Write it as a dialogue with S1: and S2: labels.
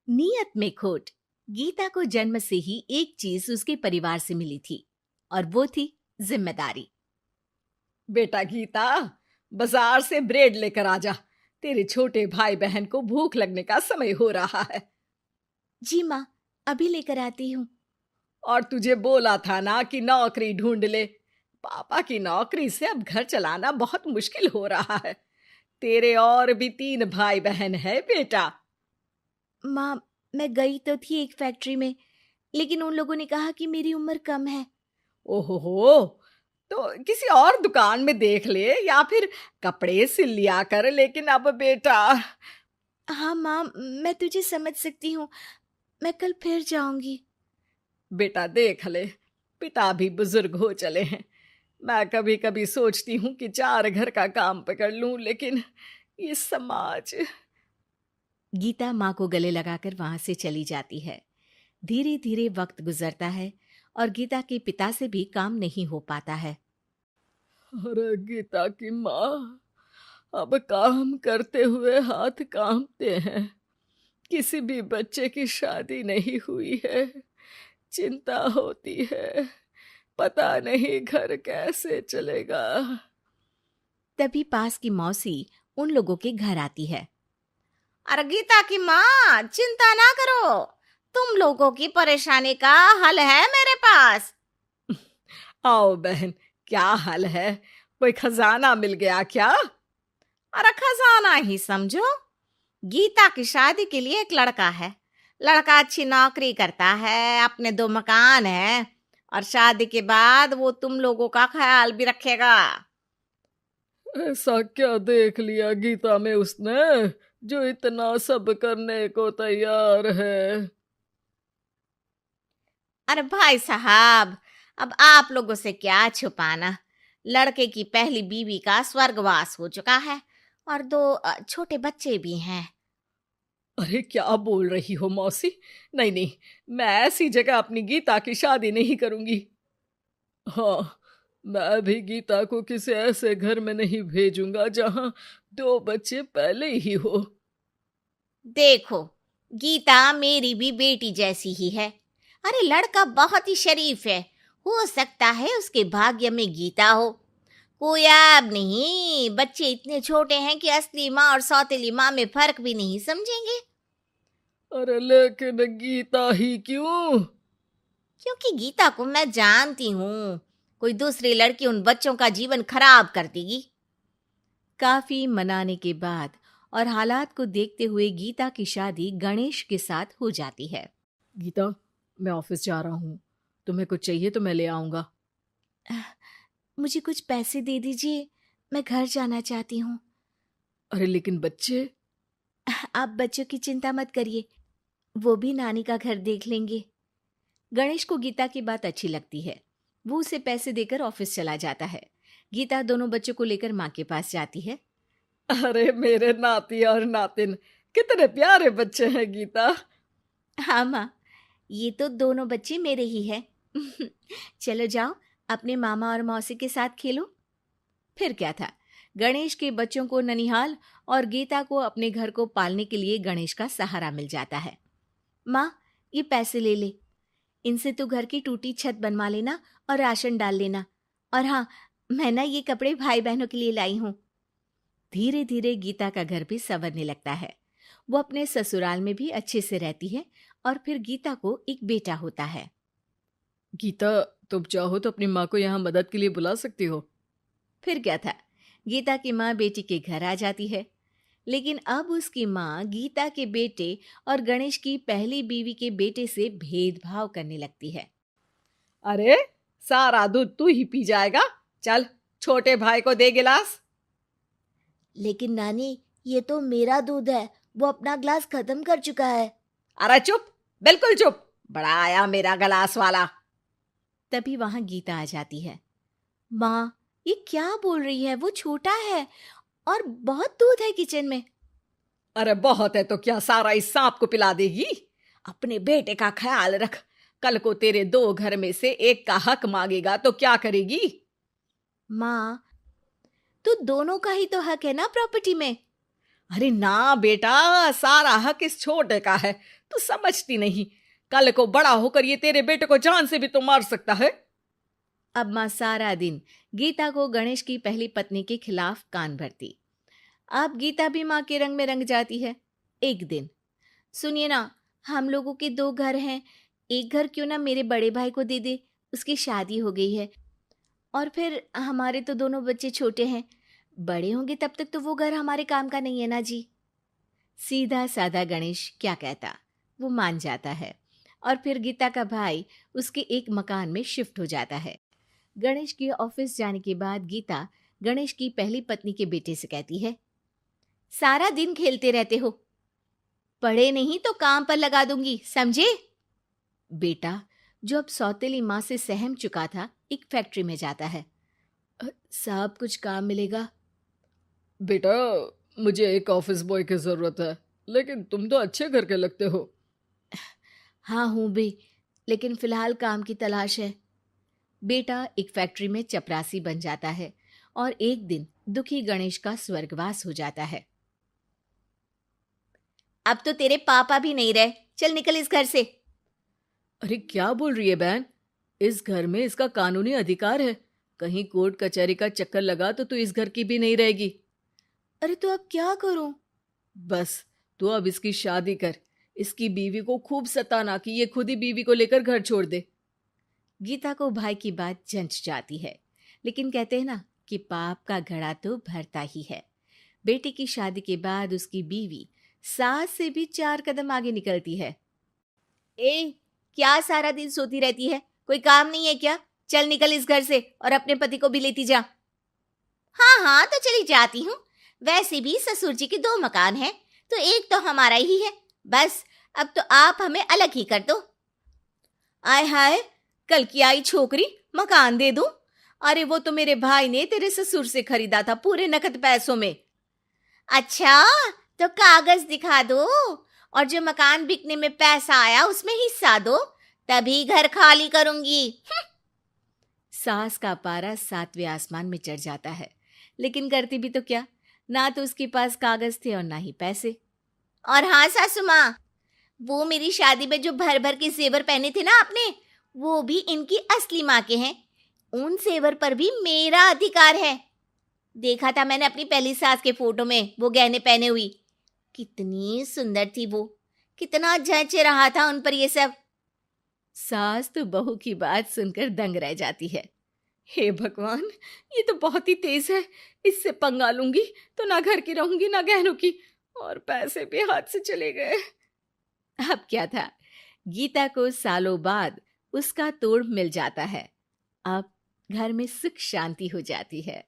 S1: नियत में खोट। गीता को जन्म से ही एक चीज उसके परिवार से मिली थी और वो थी जिम्मेदारी।
S2: बेटा गीता, बाजार से ब्रेड लेकर आ जा। तेरे छोटे भाई बहन को भूख लगने का समय हो रहा है।
S1: जी माँ, अभी लेकर आती हूँ।
S2: और तुझे बोला था ना कि नौकरी ढूंढ ले। पापा की नौकरी से अब घर चलाना बहुत मुश्किल हो रहा है। तेरे और भी 3 भाई बहन है बेटा।
S1: माँ, मैं गई तो थी एक फैक्ट्री में, लेकिन उन लोगों ने कहा कि मेरी उम्र कम है।
S2: ओहो, तो किसी और दुकान में देख ले या फिर कपड़े सिल लिया कर। लेकिन अब बेटा।
S1: हाँ माँ, मैं तुझे समझ सकती हूँ। मैं कल फिर जाऊंगी।
S2: बेटा देख ले, पिता भी बुजुर्ग हो चले हैं। मैं कभी कभी सोचती हूँ कि 4 घर का काम पकड़ लूं, लेकिन ये समाज।
S1: गीता माँ को गले लगाकर वहां से चली जाती है। धीरे धीरे वक्त गुजरता है और गीता के पिता से भी काम नहीं हो पाता है।
S2: अरे गीता की माँ, अब काम करते हुए हाथ कांपते हैं। किसी भी बच्चे की शादी नहीं हुई है। चिंता होती है, पता नहीं घर कैसे चलेगा।
S1: तभी पास की मौसी उन लोगों के घर आती है।
S3: अरे गीता की माँ, चिंता ना करो, तुम लोगों की परेशानी का हल है मेरे पास।
S2: आओ बहन, क्या हाल है? कोई खजाना मिल गया क्या?
S3: अरे खजाना ही समझो। गीता की शादी के लिए एक लड़का है। लड़का अच्छी नौकरी करता है, अपने 2 मकान है, और शादी के बाद वो तुम लोगों का ख्याल भी रखेगा।
S2: ऐसा क्या देख लिया गीता में उसने जो इतना सब करने को तैयार है?
S3: अरे भाई साहब, अब आप लोगों से क्या छुपाना। लड़के की पहली बीवी का स्वर्गवास हो चुका है और 2 छोटे बच्चे भी हैं।
S2: अरे क्या बोल रही हो मौसी? नहीं नहीं, मैं ऐसी जगह अपनी गीता की शादी नहीं करूंगी। हाँ, मैं भी गीता को किसी ऐसे घर में नहीं भेजूंगा जहां 2 बच्चे पहले ही हो।
S3: देखो, गीता मेरी भी बेटी जैसी ही है। अरे लड़का बहुत ही शरीफ है, हो सकता है उसके भाग्य में गीता हो। कोई ऐब नहीं, बच्चे इतने छोटे हैं कि असली माँ और सौतेली माँ में फर्क भी नहीं समझेंगे।
S2: अरे लेकिन गीता ही क्यों?
S3: क्योंकि गीता को मैं जानती हूँ, कोई दूसरी लड़की उन बच्चों का जीवन खराब कर देगी।
S1: काफी मनाने के बाद और हालात को देखते हुए गीता की शादी गणेश के साथ हो जाती है।
S2: गीता, मैं ऑफिस जा रहा हूँ। तुम्हें कुछ चाहिए तो मैं ले आऊंगा।
S1: मुझे कुछ पैसे दे दीजिए, मैं घर जाना चाहती हूँ।
S2: अरे लेकिन बच्चे।
S1: आप बच्चों की चिंता मत करिए, वो भी नानी का घर देख लेंगे। गणेश को गीता की बात अच्छी लगती है। वो उसे पैसे देकर ऑफिस चला जाता है। गीता दोनों बच्चों को लेकर माँ के पास जाती है।
S2: अरे मेरे नाती और नातिन, कितने प्यारे बच्चे हैं गीता।
S1: हाँ माँ, ये तो दोनों बच्चे मेरे ही हैं। चलो जाओ, अपने मामा और मौसी के साथ खेलो। फिर क्या था, गणेश के बच्चों को ननिहाल और गीता को अपने घर को पालने के लिए गणेश का सहारा मिल जाता है। माँ, ये पैसे ले ले, इनसे तू घर की टूटी छत बनवा लेना और राशन डाल लेना। और हाँ, मैं ना ये कपड़े भाई बहनों के लिए लाई हूँ। धीरे धीरे गीता का घर भी संवरने लगता है। वो अपने ससुराल में भी अच्छे से रहती है और फिर गीता को एक बेटा होता है।
S2: गीता, तुम चाहो तो अपनी माँ को यहाँ मदद के लिए बुला सकती हो।
S1: फिर क्या था, गीता की माँ बेटी के घर आ जाती है। लेकिन अब उसकी माँ गीता के बेटे और गणेश की पहली बीवी के बेटे से भेदभाव करने लगती है।
S2: अरे, सारा दूध तू ही पी जाएगा। चल, छोटे भाई को दे गिलास।
S1: लेकिन नानी, ये तो मेरा दूध है, वो अपना ग्लास खत्म कर चुका है।
S2: अरे चुप, बिल्कुल चुप। बड़ा आया मेरा गिलास वाला।
S1: तभी वहां गीता आ जाती है। माँ, ये क्या बोल रही है, वो छोटा है और बहुत दूध है किचन में।
S2: अरे बहुत है तो क्या सारा इस सांप को पिला देगी? अपने बेटे का ख्याल रख। कल को तेरे 2 घर में से एक का हक मांगेगा तो क्या करेगी?
S1: माँ, तो दोनों का ही तो हक है ना प्रॉपर्टी में।
S2: अरे ना बेटा, सारा हक इस छोटे का है। तू समझती नहीं, कल को बड़ा होकर ये तेरे बेटे को जान से भी तो मार सकता है।
S1: अब माँ सारा दिन गीता को गणेश की पहली पत्नी के खिलाफ कान भरती। अब गीता भी माँ के रंग में रंग जाती है। एक दिन, सुनिए ना, हम लोगों के 2 घर हैं, एक घर क्यों ना मेरे बड़े भाई को दे दे, उसकी शादी हो गई है। और फिर हमारे तो दोनों बच्चे छोटे हैं, बड़े होंगे तब तक तो वो घर हमारे काम का नहीं है ना जी। सीधा साधा गणेश क्या कहता, वो मान जाता है और फिर गीता का भाई उसके एक मकान में शिफ्ट हो जाता है। गणेश के ऑफिस जाने के बाद गीता गणेश की पहली पत्नी के बेटे से कहती है, सारा दिन खेलते रहते हो, पढ़े नहीं तो काम पर लगा दूंगी, समझे? बेटा, जो अब सौतेली माँ से सहम चुका था, एक फैक्ट्री में जाता है। साहब, कुछ काम मिलेगा?
S2: बेटा, मुझे एक ऑफिस बॉय की जरूरत है, लेकिन तुम तो अच्छे घर के लगते हो।
S1: हाँ हूँ भी, लेकिन फिलहाल काम की तलाश है। बेटा एक फैक्ट्री में चपरासी बन जाता है और एक दिन दुखी गणेश का स्वर्गवास हो जाता है।
S3: अब तो तेरे पापा भी नहीं रहे, चल निकल इस घर से।
S2: अरे क्या बोल रही है बहन, इस घर में इसका कानूनी अधिकार है, कहीं कोर्ट कचहरी का चक्कर लगा तो तू इस घर की भी नहीं रहेगी।
S1: अरे तो अब क्या करूं?
S2: बस तू अब इसकी शादी कर, इसकी बीवी को खूब सताना कि ये खुद ही बीवी को लेकर घर छोड़ दे।
S1: गीता को भाई की बात जंच जाती है, लेकिन कहते हैं ना कि पाप का घड़ा तो भरता ही है। बेटे की शादी के बाद उसकी बीवी सास से भी 4 कदम आगे निकलती है।
S3: ए, क्या सारा दिन सोती रहती है, कोई काम नहीं है क्या? चल निकल इस घर से और अपने पति को भी लेती जा। हाँ हाँ तो चली जाती हूँ, वैसे भी ससुर जी के 2 मकान हैं, तो एक तो हमारा ही है, बस अब तो आप हमें अलग ही कर दो। आय हाय, कल की आई छोकरी, मकान दे दूं? अरे वो तो मेरे भाई ने तेरे ससुर से खरीदा था पूरे नकद पैसों में। अच्छा, तो कागज दिखा दो और जो मकान बिकने में पैसा आया उसमें हिस्सा दो, तभी घर खाली करूंगी।
S1: सास का पारा 7वें आसमान में चढ़ जाता है, लेकिन करती भी तो क्या, ना तो उसके पास कागज थे और ना ही पैसे।
S3: और हाँ सासू माँ, वो मेरी शादी में जो भर भर के जेवर पहने थे ना आपने, वो भी इनकी असली माँ के हैं, उन जेवर पर भी मेरा अधिकार है। देखा था मैंने अपनी पहली सास के फोटो में वो गहने पहने हुई, कितनी सुंदर थी वो, कितना जच रहा था उन पर ये सब।
S1: सास तो बहू की बात सुनकर दंग रह जाती है। हे भगवान, ये तो बहुत ही तेज है, इससे पंगा लूंगी तो ना घर की रहूंगी ना गहनों की, और पैसे भी हाथ से चले गए। अब क्या था, गीता को सालों बाद उसका तोड़ मिल जाता है। अब घर में सुख शांति हो जाती है।